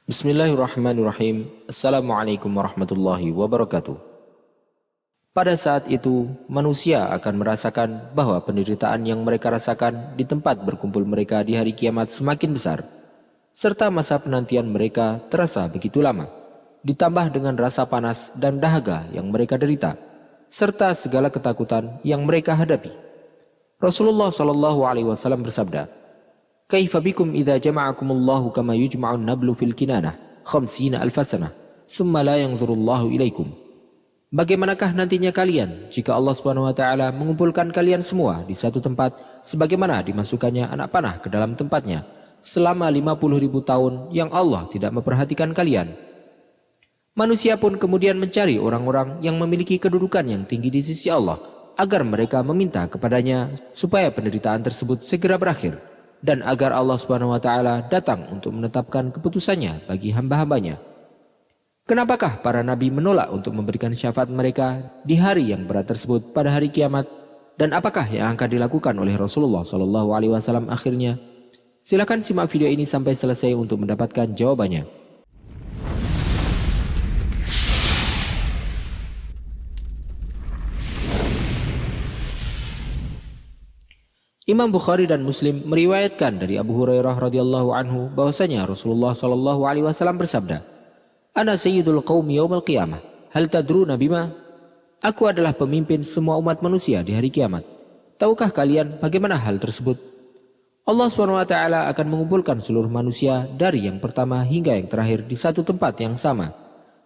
Bismillahirrahmanirrahim. Assalamualaikum warahmatullahi wabarakatuh. Pada saat itu, manusia akan merasakan bahwa penderitaan yang mereka rasakan di tempat berkumpul mereka di hari kiamat semakin besar, serta masa penantian mereka terasa begitu lama, ditambah dengan rasa panas dan dahaga yang mereka derita, serta segala ketakutan yang mereka hadapi. Rasulullah SAW bersabda, "Kaifa bikum idza jama'akumullahu kama yujma'un nablu fil kinanah 50 alfasana, summa la yanzurullahu ilaikum." Bagaimanakah nantinya kalian jika Allah Subhanahu wa taala mengumpulkan kalian semua di satu tempat sebagaimana dimasukkannya anak panah ke dalam tempatnya selama 50.000 tahun yang Allah tidak memperhatikan kalian? Manusia pun kemudian mencari orang-orang yang memiliki kedudukan yang tinggi di sisi Allah agar mereka meminta kepadanya supaya penderitaan tersebut segera berakhir dan agar Allah Subhanahu wa taala datang untuk menetapkan keputusannya bagi hamba-hambanya. Kenapakah para nabi menolak untuk memberikan syafaat mereka di hari yang berat tersebut pada hari kiamat, dan apakah yang akan dilakukan oleh Rasulullah SAW akhirnya? Silakan simak video ini sampai selesai untuk mendapatkan jawabannya. Imam Bukhari dan Muslim meriwayatkan dari Abu Hurairah radhiyallahu anhu bahwasanya Rasulullah SAW bersabda, "Ana sayyidul qaumi yaumal qiyamah. Hal tadruna bima?" Aku adalah pemimpin semua umat manusia di hari kiamat. Tahukah kalian bagaimana hal tersebut? Allah SWT akan mengumpulkan seluruh manusia dari yang pertama hingga yang terakhir di satu tempat yang sama.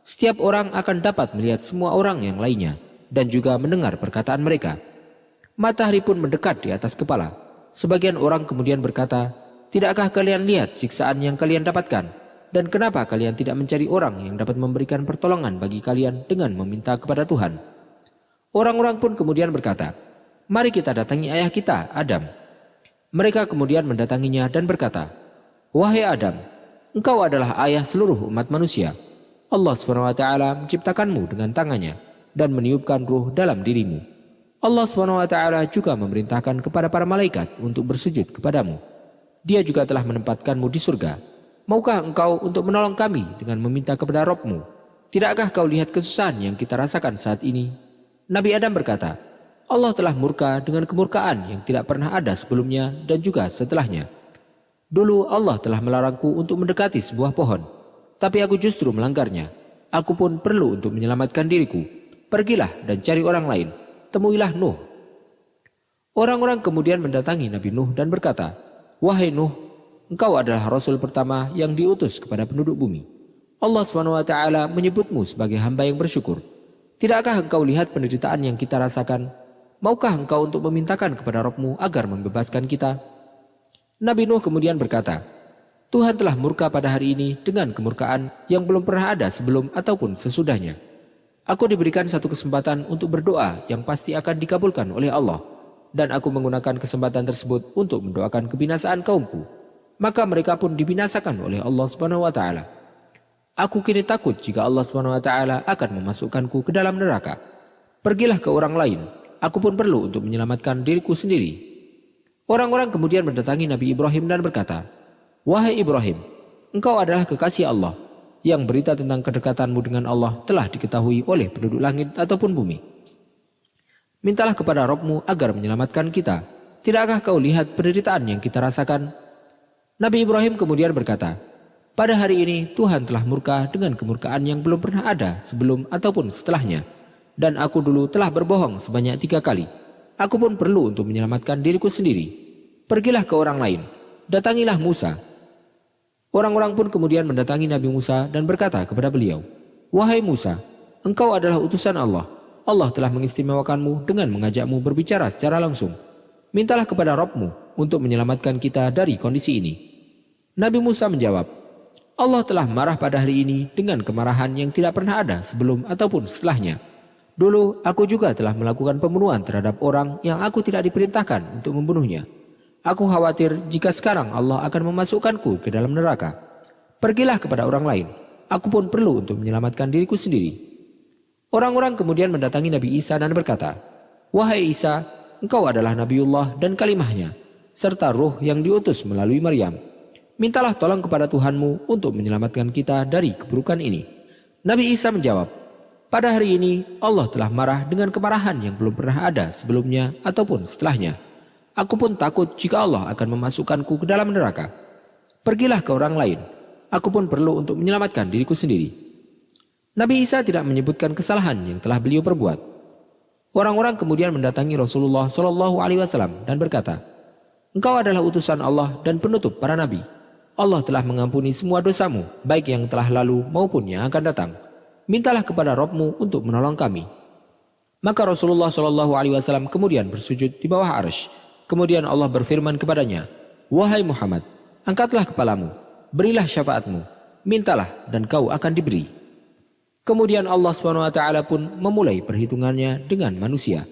Setiap orang akan dapat melihat semua orang yang lainnya dan juga mendengar perkataan mereka. Matahari pun mendekat di atas kepala. Sebagian orang kemudian berkata, "Tidakkah kalian lihat siksaan yang kalian dapatkan? Dan kenapa kalian tidak mencari orang yang dapat memberikan pertolongan bagi kalian dengan meminta kepada Tuhan?" Orang-orang pun kemudian berkata, "Mari kita datangi ayah kita, Adam." Mereka kemudian mendatanginya dan berkata, "Wahai Adam, engkau adalah ayah seluruh umat manusia. Allah SWT menciptakanmu dengan tangannya dan meniupkan ruh dalam dirimu. Allah SWT juga memerintahkan kepada para malaikat untuk bersujud kepadamu. Dia juga telah menempatkanmu di surga. Maukah engkau untuk menolong kami dengan meminta kepada Rabb-Mu? Tidakkah kau lihat kesusahan yang kita rasakan saat ini?" Nabi Adam berkata, "Allah telah murka dengan kemurkaan yang tidak pernah ada sebelumnya dan juga setelahnya. Dulu Allah telah melarangku untuk mendekati sebuah pohon, tapi aku justru melanggarnya. Aku pun perlu untuk menyelamatkan diriku. Pergilah dan cari orang lain. Temuilah Nuh." Orang-orang kemudian mendatangi Nabi Nuh dan berkata, "Wahai Nuh, engkau adalah Rasul pertama yang diutus kepada penduduk bumi. Allah SWT menyebutmu sebagai hamba yang bersyukur. Tidakkah engkau lihat penderitaan yang kita rasakan? Maukah engkau untuk memintakan kepada Rabb-Mu agar membebaskan kita?" Nabi Nuh kemudian berkata, "Tuhan telah murka pada hari ini dengan kemurkaan yang belum pernah ada sebelum ataupun sesudahnya. Aku diberikan satu kesempatan untuk berdoa yang pasti akan dikabulkan oleh Allah, dan aku menggunakan kesempatan tersebut untuk mendoakan kebinasaan kaumku. Maka mereka pun dibinasakan oleh Allah Subhanahu wa taala. Aku kini takut jika Allah Subhanahu wa taala akan memasukkanku ke dalam neraka. Pergilah ke orang lain, aku pun perlu untuk menyelamatkan diriku sendiri." Orang-orang kemudian mendatangi Nabi Ibrahim dan berkata, "Wahai Ibrahim, engkau adalah kekasih Allah, yang berita tentang kedekatanmu dengan Allah telah diketahui oleh penduduk langit ataupun bumi. Mintalah kepada Rabb-Mu agar menyelamatkan kita. Tidakkah kau lihat penderitaan yang kita rasakan?" Nabi Ibrahim kemudian berkata, "Pada hari ini Tuhan telah murka dengan kemurkaan yang belum pernah ada sebelum ataupun setelahnya. Dan aku dulu telah berbohong sebanyak 3 kali. Aku pun perlu untuk menyelamatkan diriku sendiri. Pergilah ke orang lain. Datangilah Musa." Orang-orang pun kemudian mendatangi Nabi Musa dan berkata kepada beliau, "Wahai Musa, engkau adalah utusan Allah. Allah telah mengistimewakanmu dengan mengajakmu berbicara secara langsung. Mintalah kepada Rabb-Mu untuk menyelamatkan kita dari kondisi ini." Nabi Musa menjawab, "Allah telah marah pada hari ini dengan kemarahan yang tidak pernah ada sebelum ataupun setelahnya. Dulu aku juga telah melakukan pembunuhan terhadap orang yang aku tidak diperintahkan untuk membunuhnya. Aku khawatir jika sekarang Allah akan memasukkanku ke dalam neraka. Pergilah kepada orang lain. Aku pun perlu untuk menyelamatkan diriku sendiri." Orang-orang kemudian mendatangi Nabi Isa dan berkata, "Wahai Isa, engkau adalah Nabiullah dan kalimahnya, serta ruh yang diutus melalui Maryam. mintalah tolong kepada Tuhanmu untuk menyelamatkan kita dari keburukan ini. Nabi Isa menjawab, pada hari ini Allah telah marah dengan kemarahan yang belum pernah ada sebelumnya ataupun setelahnya. Aku pun takut jika Allah akan memasukkanku ke dalam neraka. Pergilah ke orang lain. Aku pun perlu untuk menyelamatkan diriku sendiri. Nabi Isa tidak menyebutkan kesalahan yang telah beliau perbuat. Orang-orang kemudian mendatangi Rasulullah SAW dan berkata, engkau adalah utusan Allah dan penutup para nabi. Allah telah mengampuni semua dosamu, baik yang telah lalu maupun yang akan datang. Mintalah kepada Rabb-Mu untuk menolong kami. Maka Rasulullah SAW kemudian bersujud di bawah arsy. Kemudian Allah berfirman kepadanya, wahai Muhammad, angkatlah kepalamu, berilah syafaatmu, mintalah dan kau akan diberi. Kemudian Allah SWT pun memulai perhitungannya dengan manusia.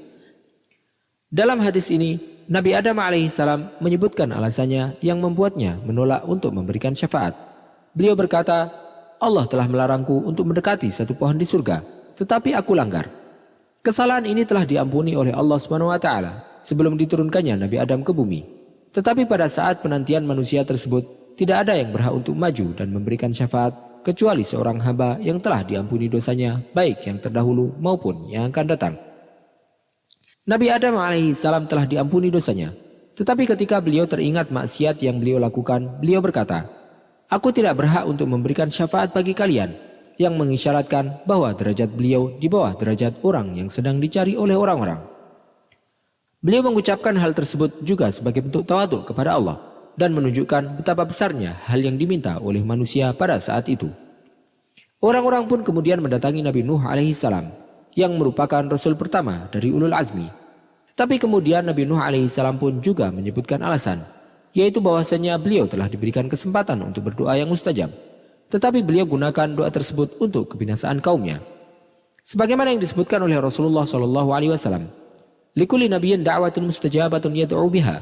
Dalam hadis ini, Nabi Adam alaihissalam menyebutkan alasannya yang membuatnya menolak untuk memberikan syafaat. Beliau berkata, Allah telah melarangku untuk mendekati satu pohon di surga, tetapi aku langgar. Kesalahan ini telah diampuni oleh Allah SWT sebelum diturunkannya Nabi Adam ke bumi. Tetapi pada saat penantian manusia tersebut, tidak ada yang berhak untuk maju dan memberikan syafaat kecuali seorang hamba yang telah diampuni dosanya, baik yang terdahulu maupun yang akan datang. Nabi Adam alaihissalam telah diampuni dosanya. Tetapi ketika beliau teringat maksiat yang beliau lakukan, beliau berkata, aku tidak berhak untuk memberikan syafaat bagi kalian, yang mengisyaratkan bahwa derajat beliau di bawah derajat orang yang sedang dicari oleh orang-orang. Beliau mengucapkan hal tersebut juga sebagai bentuk tawadhu kepada Allah dan menunjukkan betapa besarnya hal yang diminta oleh manusia pada saat itu. Orang-orang pun kemudian mendatangi Nabi Nuh alaihissalam yang merupakan Rasul pertama dari Ulul Azmi. Tetapi kemudian Nabi Nuh alaihissalam pun juga menyebutkan alasan, yaitu bahwasanya beliau telah diberikan kesempatan untuk berdoa yang mustajab. Tetapi beliau gunakan doa tersebut untuk kebinasaan kaumnya. Sebagaimana yang disebutkan oleh Rasulullah SAW, likulli nabiyyin da'watun mustajabatun yad'u biha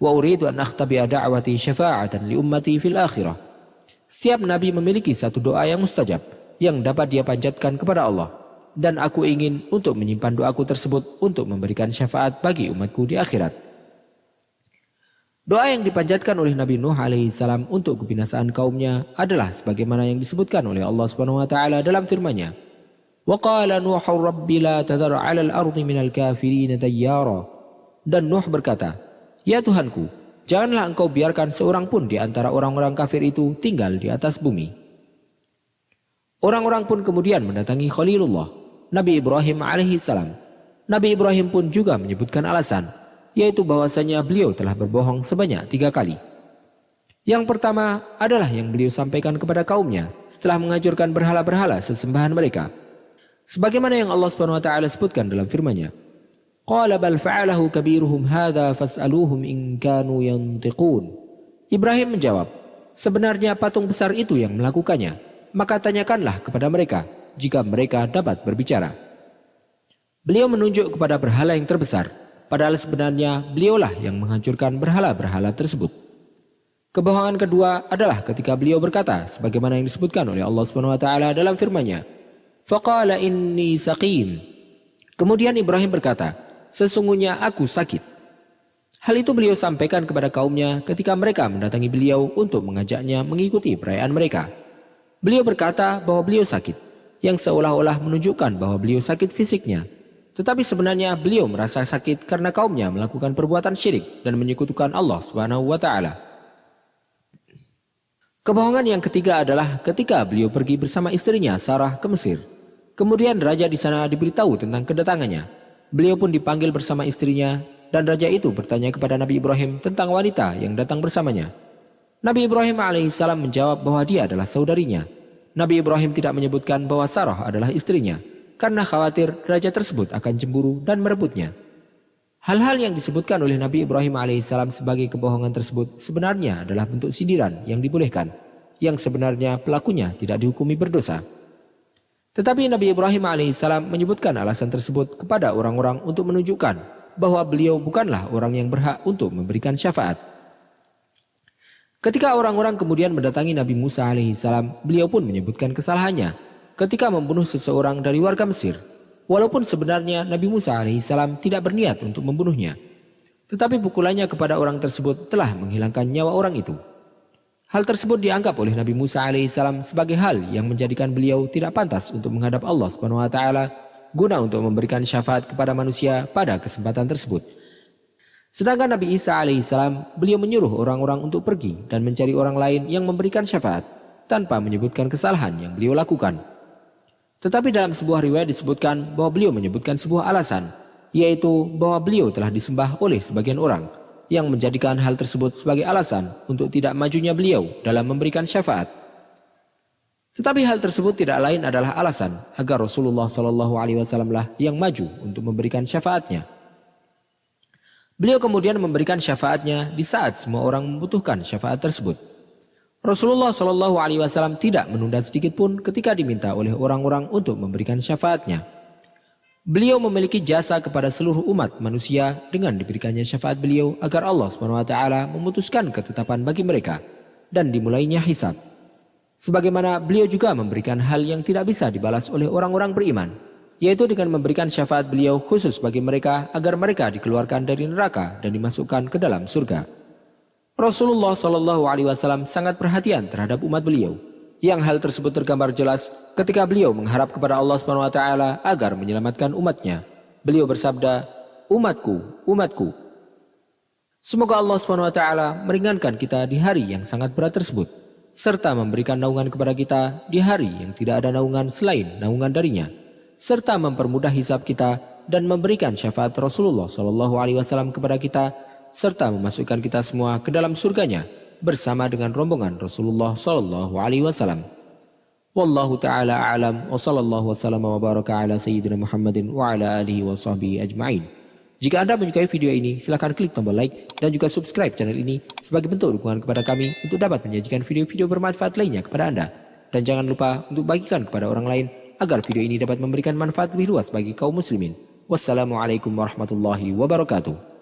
wa uridu an akhtabi'a da'wati syafa'atan li ummati fil akhirah. Setiap nabi memiliki satu doa yang mustajab yang dapat dia panjatkan kepada Allah, dan aku ingin untuk menyimpan doaku tersebut untuk memberikan syafaat bagi umatku di akhirat. Doa yang dipanjatkan oleh Nabi Nuh alaihissalam untuk kebinasaan kaumnya adalah sebagaimana yang disebutkan oleh Allah Subhanahu wa taala dalam firman-Nya, wa qala Nuhu rabbi la tadhar 'alal ardi minal kafirin dayyara. Dan Nuh berkata, ya Tuhanku, janganlah engkau biarkan seorang pun di antara orang-orang kafir itu tinggal di atas bumi. Orang-orang pun kemudian mendatangi Khalilullah, Nabi Ibrahim alaihissalam. Nabi Ibrahim pun juga menyebutkan alasan, yaitu bahwasanya beliau telah berbohong sebanyak 3 kali. Yang pertama adalah yang beliau sampaikan kepada kaumnya setelah menghancurkan berhala-berhala sesembahan mereka. Sebagaimana yang Allah Subhanahu wa taala sebutkan dalam firman-Nya, qala bal fa'alahu kabiruhum hadza fas'aluhum in kanu yantiqun. Ibrahim menjawab, sebenarnya patung besar itu yang melakukannya, maka tanyakanlah kepada mereka jika mereka dapat berbicara. Beliau menunjuk kepada berhala yang terbesar, padahal sebenarnya beliaulah yang menghancurkan berhala-berhala tersebut. Kebohongan kedua adalah ketika beliau berkata sebagaimana yang disebutkan oleh Allah Subhanahu wa taala dalam firman-Nya, faqala inni saqim. Kemudian Ibrahim berkata, sesungguhnya aku sakit. Hal itu beliau sampaikan kepada kaumnya ketika mereka mendatangi beliau untuk mengajaknya mengikuti perayaan mereka. Beliau berkata bahwa beliau sakit, yang seolah-olah menunjukkan bahwa beliau sakit fisiknya. Tetapi sebenarnya beliau merasa sakit karena kaumnya melakukan perbuatan syirik dan menyekutukan Allah Subhanahu wa taala. Kebohongan yang ketiga adalah ketika beliau pergi bersama istrinya Sarah ke Mesir. Kemudian raja di sana diberitahu tentang kedatangannya. Beliau pun dipanggil bersama istrinya dan raja itu bertanya kepada Nabi Ibrahim tentang wanita yang datang bersamanya. Nabi Ibrahim alaihissalam menjawab bahwa dia adalah saudarinya. Nabi Ibrahim tidak menyebutkan bahwa Sarah adalah istrinya karena khawatir raja tersebut akan cemburu dan merebutnya. Hal-hal yang disebutkan oleh Nabi Ibrahim alaihissalam sebagai kebohongan tersebut sebenarnya adalah bentuk sindiran yang dibolehkan, yang sebenarnya pelakunya tidak dihukumi berdosa. Tetapi Nabi Ibrahim alaihissalam menyebutkan alasan tersebut kepada orang-orang untuk menunjukkan bahwa beliau bukanlah orang yang berhak untuk memberikan syafaat. Ketika orang-orang kemudian mendatangi Nabi Musa alaihissalam, beliau pun menyebutkan kesalahannya ketika membunuh seseorang dari warga Mesir, walaupun sebenarnya Nabi Musa alaihissalam tidak berniat untuk membunuhnya. Tetapi pukulannya kepada orang tersebut telah menghilangkan nyawa orang itu. Hal tersebut dianggap oleh Nabi Musa alaihissalam sebagai hal yang menjadikan beliau tidak pantas untuk menghadap Allah Subhanahu wa taala guna untuk memberikan syafaat kepada manusia pada kesempatan tersebut. Sedangkan Nabi Isa alaihissalam, beliau menyuruh orang-orang untuk pergi dan mencari orang lain yang memberikan syafaat tanpa menyebutkan kesalahan yang beliau lakukan. Tetapi dalam sebuah riwayat disebutkan bahwa beliau menyebutkan sebuah alasan, yaitu bahwa beliau telah disembah oleh sebagian orang yang menjadikan hal tersebut sebagai alasan untuk tidak majunya beliau dalam memberikan syafaat. Tetapi hal tersebut tidak lain adalah alasan agar Rasulullah SAW lah yang maju untuk memberikan syafaatnya. Beliau kemudian memberikan syafaatnya di saat semua orang membutuhkan syafaat tersebut. Rasulullah SAW tidak menunda sedikit pun ketika diminta oleh orang-orang untuk memberikan syafaatnya. Beliau memiliki jasa kepada seluruh umat manusia dengan diberikannya syafaat beliau agar Allah SWT memutuskan ketetapan bagi mereka dan dimulainya hisab. Sebagaimana beliau juga memberikan hal yang tidak bisa dibalas oleh orang-orang beriman, yaitu dengan memberikan syafaat beliau khusus bagi mereka agar mereka dikeluarkan dari neraka dan dimasukkan ke dalam surga. Rasulullah SAW sangat perhatian terhadap umat beliau, yang hal tersebut tergambar jelas ketika beliau mengharap kepada Allah SWT agar menyelamatkan umatnya. Beliau bersabda, "Umatku, umatku." Semoga Allah SWT meringankan kita di hari yang sangat berat tersebut, serta memberikan naungan kepada kita di hari yang tidak ada naungan selain naungan darinya, serta mempermudah hisab kita dan memberikan syafaat Rasulullah SAW kepada kita, serta memasukkan kita semua ke dalam surganya bersama dengan rombongan Rasulullah SAW. Wallahu ta'ala a'lam wa sallallahu wasallam wa baraka ala sayyidina Muhammadin wa ala alihi wa sahbihi ajma'in. Jika Anda menyukai video ini, silakan klik tombol like dan juga subscribe channel ini sebagai bentuk dukungan kepada kami untuk dapat menyajikan video-video bermanfaat lainnya kepada Anda. Dan jangan lupa untuk bagikan kepada orang lain agar video ini dapat memberikan manfaat lebih luas bagi kaum muslimin. Wassalamualaikum warahmatullahi wabarakatuh.